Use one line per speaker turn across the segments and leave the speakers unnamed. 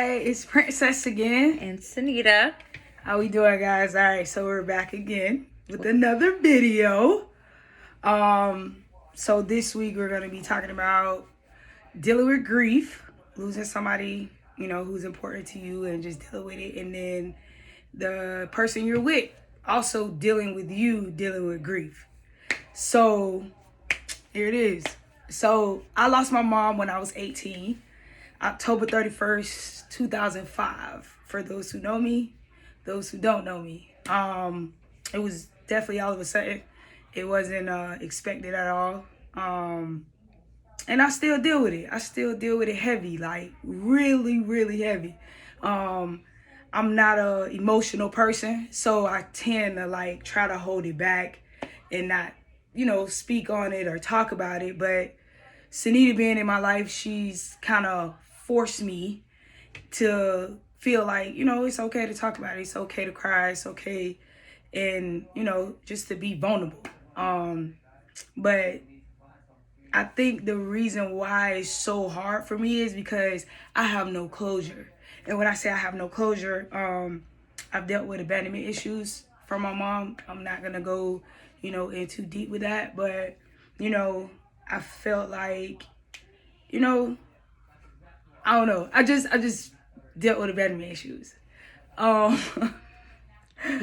Hi, it's Princess again.
And Sunita.
How we doing, guys? All right, so we're back again with another video. So this week we're gonna be talking about dealing with grief, losing somebody, who's important to you, and just dealing with it. And then the person you're with also dealing with you, dealing with grief. So here it is. So I lost my mom when I was 18. October 31st, 2005. For those who know me, those who don't know me. It was definitely all of a sudden. It wasn't expected at all. And I still deal with it. I still deal with it heavy, like really, really heavy. I'm not a emotional person, so I tend to like try to hold it back and not, speak on it or talk about it. But Sunita being in my life, she's kind of forced me to feel like, it's okay to talk about it. It's okay to cry. It's okay. And, just to be vulnerable. But I think the reason why it's so hard for me is because I have no closure. And when I say I have no closure, I've dealt with abandonment issues from my mom. I'm not going to go, in too deep with that. But, I felt like, I don't know. I just dealt with abandonment issues.
You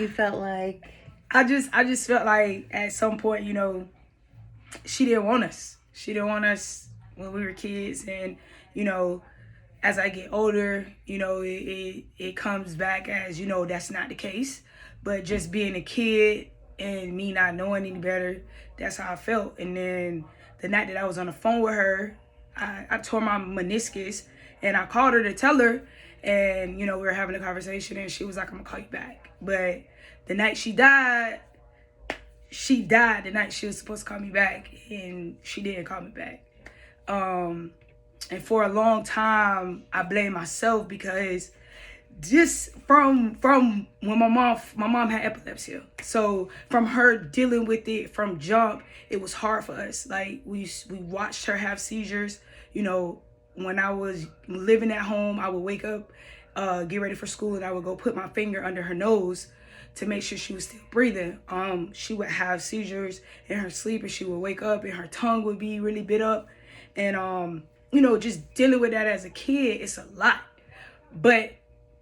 felt like
I just felt like at some point, she didn't want us. She didn't want us when we were kids, and as I get older, it comes back as that's not the case. But just being a kid and me not knowing any better, that's how I felt. And then the night that I was on the phone with her, I tore my meniscus, and I called her to tell her, and we were having a conversation, and she was like, "I'm gonna call you back." But the night she died the night she was supposed to call me back, and she didn't call me back. And for a long time, I blamed myself because just from when my mom had epilepsy. So from her dealing with it from jump, it was hard for us. Like we watched her have seizures. When I was living at home, I would wake up, get ready for school, and I would go put my finger under her nose to make sure she was still breathing. She would have seizures in her sleep, and she would wake up and her tongue would be really bit up. And just dealing with that as a kid, it's a lot. But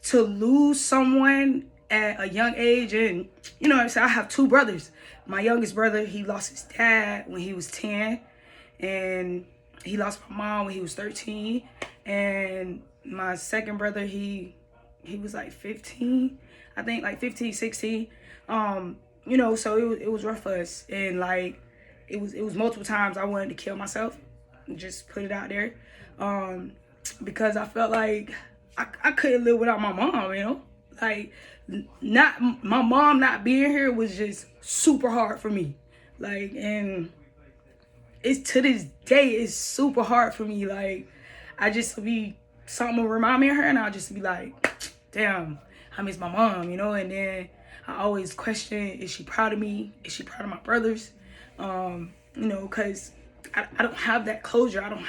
to lose someone at a young age, and what I'm saying, I have two brothers. My youngest brother, he lost his dad when he was 10, and he lost my mom when he was 13. And my second brother, he was like 15, I think, like 15, 16. So it was rough for us. And like it was multiple times I wanted to kill myself and just put it out there. Because I felt like I couldn't live without my mom, like my mom not being here was just super hard for me. Like, and it's to this day, it's super hard for me. Like, I just be, something will remind me of her, and I'll just be like, damn, I miss my mom, and then I always question, is she proud of me? Is she proud of my brothers? Because I don't have that closure. I don't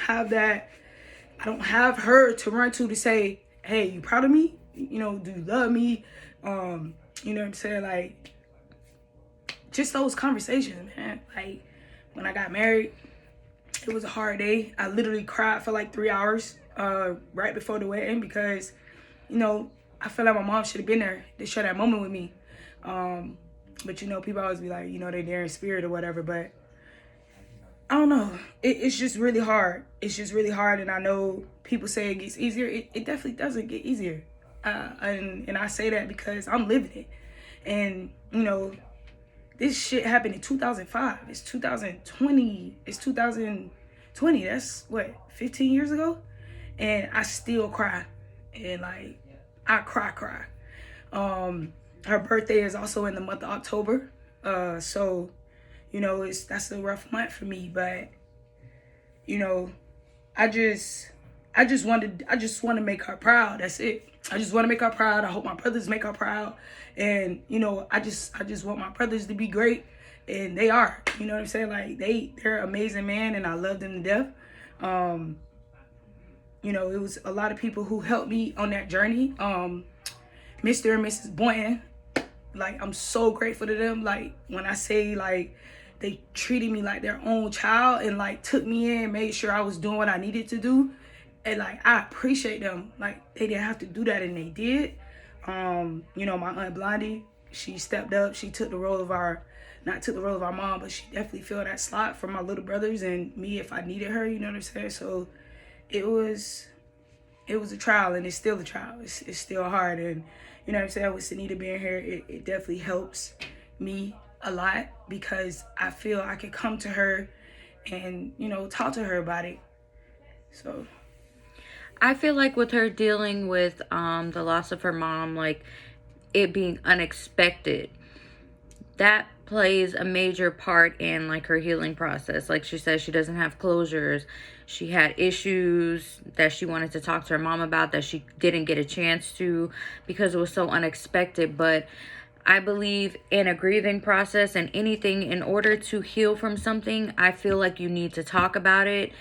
have her to run to say, hey, you proud of me? Do you love me? You know what I'm saying? Like, just those conversations, man. Like, when I got married, it was a hard day. I literally cried for like 3 hours right before the wedding because, I feel like my mom should have been there to share that moment with me. But, people always be like, they're there in spirit or whatever. But I don't know. It's just really hard. It's just really hard. And I know people say it gets easier. It definitely doesn't get easier. And I say that because I'm living it. And, this shit happened in 2005. It's 2020. It's 2020. That's what, 15 years ago? And I still cry. And like, I cry. Her birthday is also in the month of October. So, that's a rough month for me. But, I just want to make her proud. That's it. I just want to make her proud. I hope my brothers make her proud. And, I just want my brothers to be great. And they are. You know what I'm saying? Like, they're amazing, man. And I love them to death. you know, it was a lot of people who helped me on that journey. Mr. and Mrs. Boynton, like, I'm so grateful to them. Like, when I say, like, they treated me like their own child and, like, took me in, made sure I was doing what I needed to do. And, like, I appreciate them. Like, they didn't have to do that, and they did. You know, my Aunt Blondie, she stepped up. She took the role of not took the role of our mom, but she definitely filled that slot for my little brothers and me if I needed her, you know what I'm saying? So it was a trial, and it's still a trial. It's still hard, and you know what I'm saying, with Sunita being here, it definitely helps me a lot because I feel I could come to her and, you know, talk to her about it. So
I feel like with her dealing with the loss of her mom, like it being unexpected, that plays a major part in like her healing process. Like she says, she doesn't have closures. She had issues that she wanted to talk to her mom about that she didn't get a chance to because it was so unexpected. But I believe in a grieving process, and anything, in order to heal from something, I feel like you need to talk about it.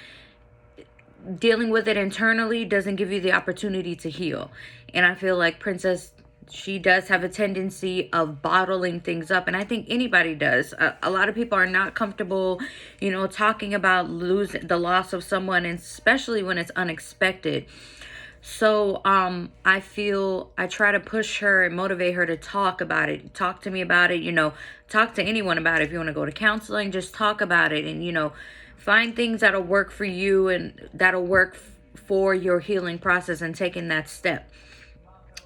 Dealing with it internally doesn't give you the opportunity to heal. And I feel like Princess, she does have a tendency of bottling things up, and I think anybody does. A lot of people are not comfortable, you know, talking about losing the loss of someone, and especially when it's unexpected. So I feel I try to push her and motivate her to talk about it. Talk to me about it, you know, talk to anyone about it. If you want to go to counseling, just talk about it, and, you know, find things that'll work for you and that'll work for your healing process and taking that step.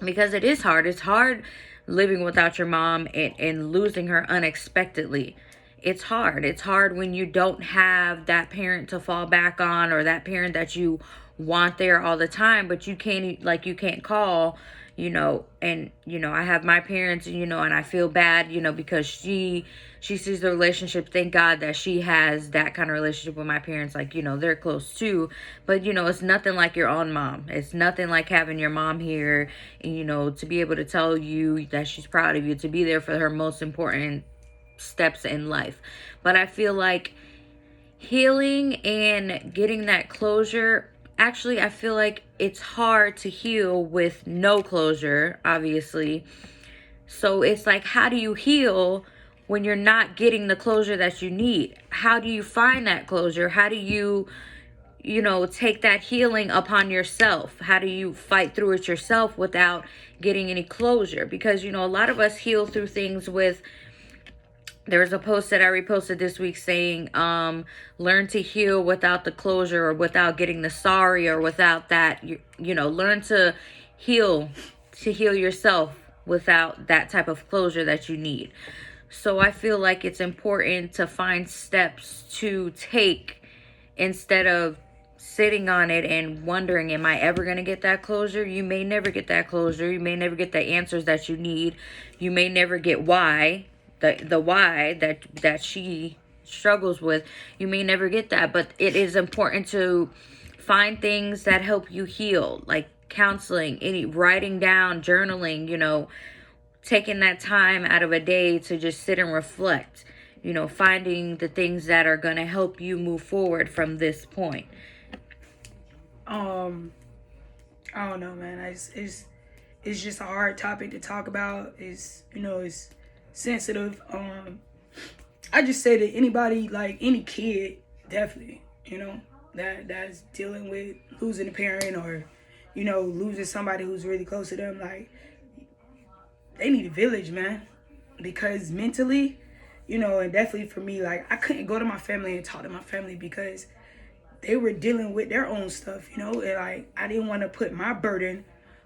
Because it is hard. It's hard living without your mom and losing her unexpectedly. It's hard. It's hard when you don't have that parent to fall back on, or that parent that you want there all the time, but you can't call, you know. And, you know, I have my parents, you know, and I feel bad, you know, because she sees the relationship. Thank God that she has that kind of relationship with my parents. Like, you know, they're close too. But, you know, it's nothing like your own mom. It's nothing like having your mom here and, you know, to be able to tell you that she's proud of you, to be there for her most important steps in life. But I feel like healing and getting that closure, actually, I feel like it's hard to heal with no closure, obviously. So it's like, how do you heal when you're not getting the closure that you need? How do you find that closure? How do you, you know, take that healing upon yourself? How do you fight through it yourself without getting any closure? Because, you know, a lot of us heal through things with, there was a post that I reposted this week saying, learn to heal without the closure, or without getting the sorry, or without that, you know, learn to heal yourself without that type of closure that you need. So I feel like it's important to find steps to take instead of sitting on it and wondering, am I ever going to get that closure? You may never get that closure. You may never get the answers that you need. You may never get why, the why that she struggles with. You may never get that, but it is important to find things that help you heal, like counseling, any writing down, journaling, you know, taking that time out of a day to just sit and reflect, you know, finding the things that are going to help you move forward from this point.
I don't know, man. It's just a hard topic to talk about. It's, you know, it's sensitive. I just say that anybody, like any kid, definitely, you know, that's dealing with losing a parent, or, you know, losing somebody who's really close to them, like, they need a village, man. Because mentally, you know, and definitely for me, like, I couldn't go to my family and talk to my family because they were dealing with their own stuff, you know, and like, I didn't want to put my burden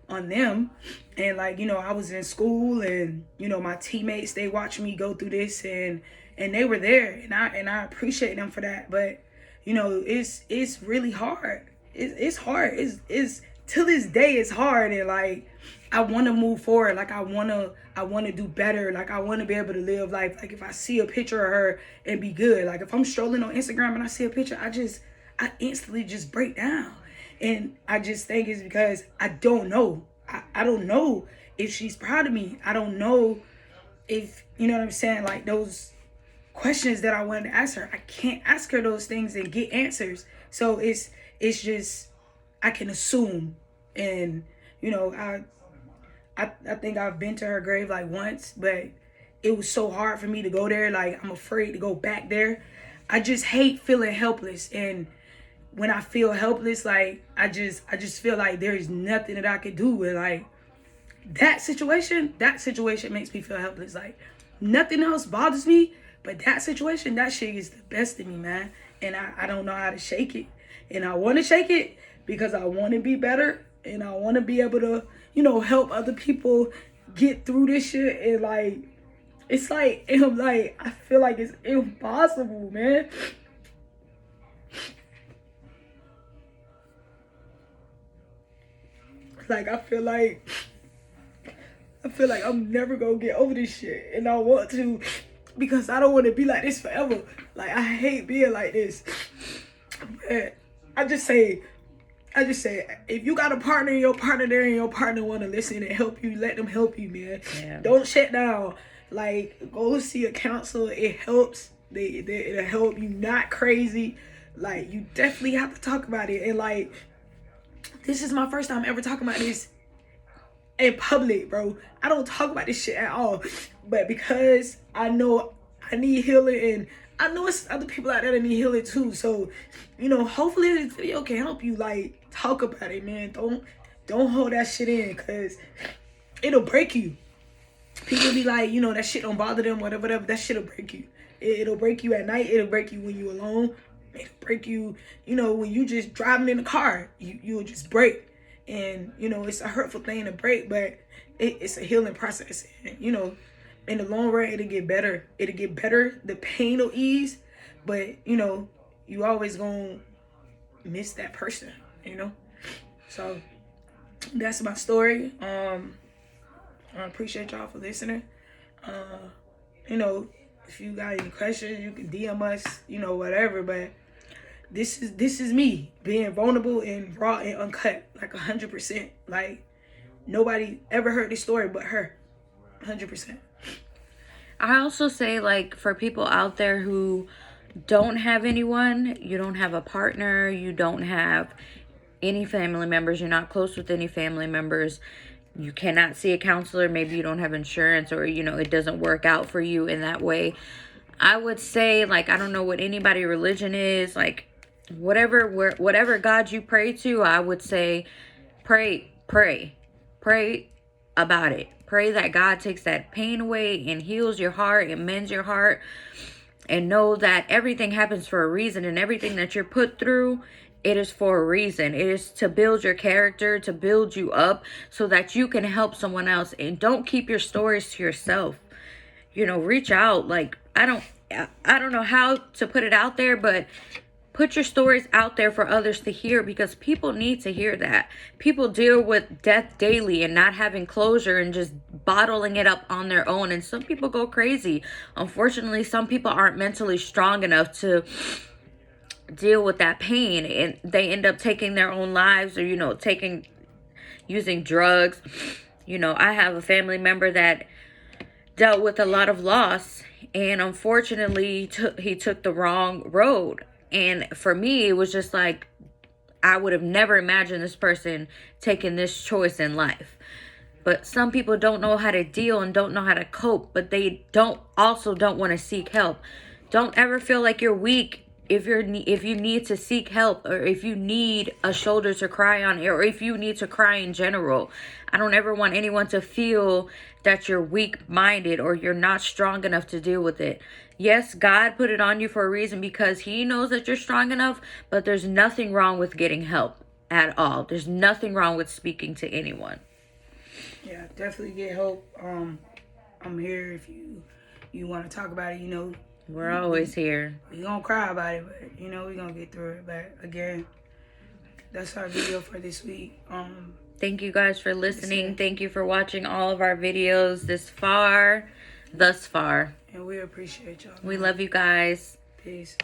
on them. And like, you know, I was in school, and, you know, my teammates, they watched me go through this, and they were there, and I appreciate them for that. But, you know, it's really hard. It's hard. It's till this day it's hard. And like, I want to move forward. Like, I want to do better. Like, I want to be able to live life. Like, if I see a picture of her and be good, like if I'm strolling on Instagram and I see a picture, I instantly just break down. And I just think it's because I don't know. I don't know if she's proud of me. I don't know if, you know what I'm saying, like those questions that I wanted to ask her, I can't ask her those things and get answers. So it's just, I can assume. And you know, I think I've been to her grave like once, but it was so hard for me to go there. Like, I'm afraid to go back there. I just hate feeling helpless. And when I feel helpless, like, I just feel like there's nothing that I could do. And like, that situation makes me feel helpless. Like, nothing else bothers me, but that situation, that shit is the best of me, man. And I don't know how to shake it. And I want to shake it because I want to be better. And I want to be able to, you know, help other people get through this shit. And like, it's like, I feel like it's impossible, man. Like, I feel like I'm never gonna get over this shit. And I want to, because I don't want to be like this forever. Like, I hate being like this. But I just say, if you got a partner and your partner there and your partner want to listen and help you, let them help you, man. Yeah. Don't shut down. Like, go see a counselor. It helps. It'll help you. Not crazy. Like, you definitely have to talk about it. And like, this is my first time ever talking about this in public, bro. I don't talk about this shit at all. But because I know I need healing, and I know it's other people out there that need healing too. So, you know, hopefully this video can help you, like, talk about it, man. Don't hold that shit in, because it'll break you. People be like, you know, that shit don't bother them, whatever. That shit'll break you. It'll break you at night. It'll break you when you alone. It'll break you, you know, when you just driving in the car. You'll just break. And, you know, it's a hurtful thing to break, but it's a healing process. And, you know, in the long run, it'll get better. It'll get better. The pain will ease. But, you know, you always gonna miss that person, you know? So, that's my story. I appreciate y'all for listening. You know, if you got any questions, you can DM us, you know, whatever. But this is me being vulnerable and raw and uncut, like 100%. Like, nobody ever heard this story but her, 100%.
I also say, like, for people out there who don't have anyone, you don't have a partner, you don't have any family members, you're not close with any family members, you cannot see a counselor, maybe you don't have insurance, or, you know, it doesn't work out for you in that way, I would say, like, I don't know what anybody's religion is, like, whatever God you pray to, I would say pray about it. Pray that God takes that pain away and heals your heart and mends your heart, and know that everything happens for a reason, and everything that you're put through, it is for a reason. It is to build your character, to build you up so that you can help someone else. And don't keep your stories to yourself. You know, reach out. Like, I don't know how to put it out there, but put your stories out there for others to hear, because people need to hear that. People deal with death daily and not having closure and just bottling it up on their own. And some people go crazy. Unfortunately, some people aren't mentally strong enough to deal with that pain, and they end up taking their own lives, or, you know, using drugs. You know, I have a family member that dealt with a lot of loss, and unfortunately he took the wrong road. And for me, it was just like, I would have never imagined this person taking this choice in life. But some people don't know how to deal and don't know how to cope, but they don't want to seek help. Don't ever feel like you're weak if you need to seek help, or if you need a shoulder to cry on, or if you need to cry in general. I don't ever want anyone to feel that you're weak-minded or you're not strong enough to deal with it. Yes, God put it on you for a reason, because he knows that you're strong enough, but there's nothing wrong with getting help at all. There's nothing wrong with speaking to anyone.
Yeah, definitely get help. I'm here if you want to talk about it, you know.
We're always here.
We're going to cry about it, but, you know, we're going to get through it. But, again, that's our video for this week.
Thank you guys for listening. Thank you for watching all of our videos thus far.
And we appreciate y'all.
We love you guys.
Peace.